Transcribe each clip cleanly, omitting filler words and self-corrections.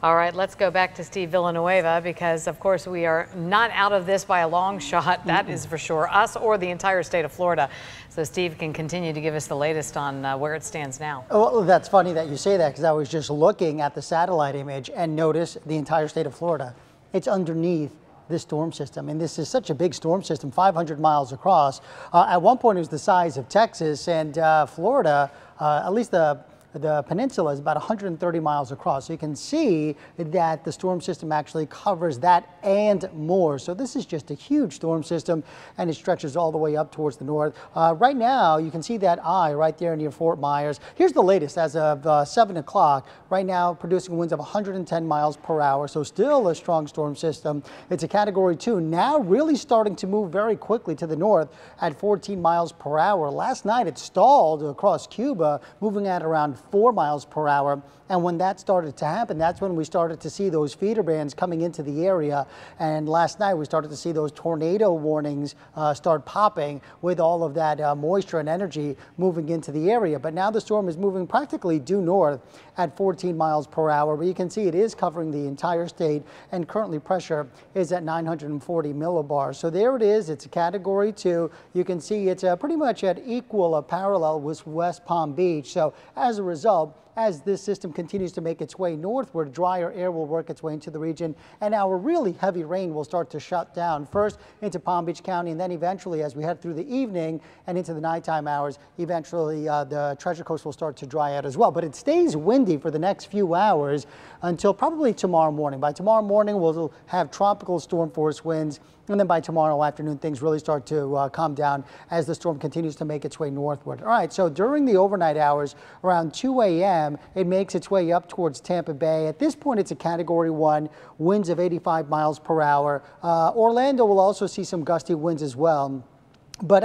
All right, let's go back to Steve Villanueva because, of course, we are not out of this by a long shot. That is for sure, us or the entire state of Florida. So Steve can continue to give us the latest on where it stands now. Well, that's funny that you say that because I was just looking at the satellite image and notice the entire state of Florida. It's underneath this storm system, and this is such a big storm system, 500 miles across. At one point, it was the size of Texas, and Florida, at least the peninsula, is about 130 miles across. So you can see that the storm system actually covers that and more. So this is just a huge storm system, and it stretches all the way up towards the north. Right now, you can see that eye right there near Fort Myers. Here's the latest as of 7 o'clock. Right now, producing winds of 110 miles per hour. So still a strong storm system. It's a Category 2. Now really starting to move very quickly to the north at 14 miles per hour. Last night, it stalled across Cuba, moving at around 4 miles per hour. And when that started to happen, that's when we started to see those feeder bands coming into the area. And last night we started to see those tornado warnings start popping with all of that moisture and energy moving into the area. But now the storm is moving practically due north at 14 miles per hour. But you can see it is covering the entire state, and currently pressure is at 940 millibars. So there it is. It's a Category 2. You can see it's pretty much at equal parallel with West Palm Beach. So as a result, as this system continues to make its way northward, drier air will work its way into the region, and our really heavy rain will start to shut down first into Palm Beach County, and then eventually, as we head through the evening and into the nighttime hours, eventually the Treasure Coast will start to dry out as well. But it stays windy for the next few hours until probably tomorrow morning. By tomorrow morning, we'll have tropical storm force winds, and then by tomorrow afternoon, things really start to calm down as the storm continues to make its way northward. All right, so during the overnight hours, around 2 a.m., it makes its way up towards Tampa Bay. At this point, it's a Category 1, winds of 85 miles per hour. Orlando will also see some gusty winds as well, but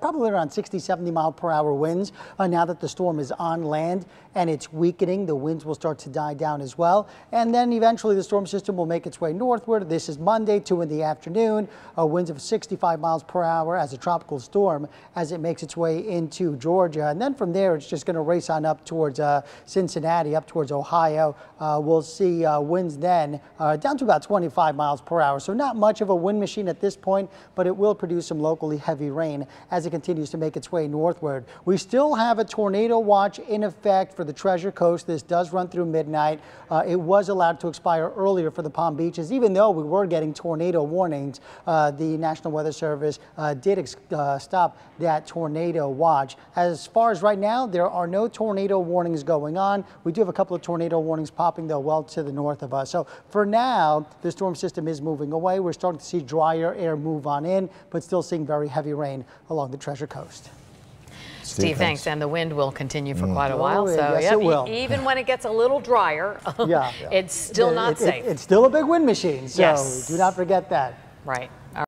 probably around 60, 70 mile per hour winds. Now that the storm is on land and it's weakening, the winds will start to die down as well. And then eventually the storm system will make its way northward. This is Monday, 2 in the afternoon, winds of 65 miles per hour as a tropical storm as it makes its way into Georgia. And then from there, it's just going to race on up towards Cincinnati, up towards Ohio. We'll see winds then down to about 25 miles per hour. So not much of a wind machine at this point, but it will produce some locally heavy rain as it continues to make its way northward. We still have a tornado watch in effect for the Treasure Coast. This does run through midnight. It was allowed to expire earlier for the Palm Beaches, even though we were getting tornado warnings. The National Weather Service did stop that tornado watch. As far as right now, there are no tornado warnings going on. We do have a couple of tornado warnings popping, though, well to the north of us. So for now, the storm system is moving away. We're starting to see drier air move on in, but still seeing very heavy rain along the Treasure Coast. Steve, thanks. And the wind will continue for quite a while. So yes, it will. Even when it gets a little drier, it's still not safe. It's still a big wind machine, so yes, do not forget that. Right.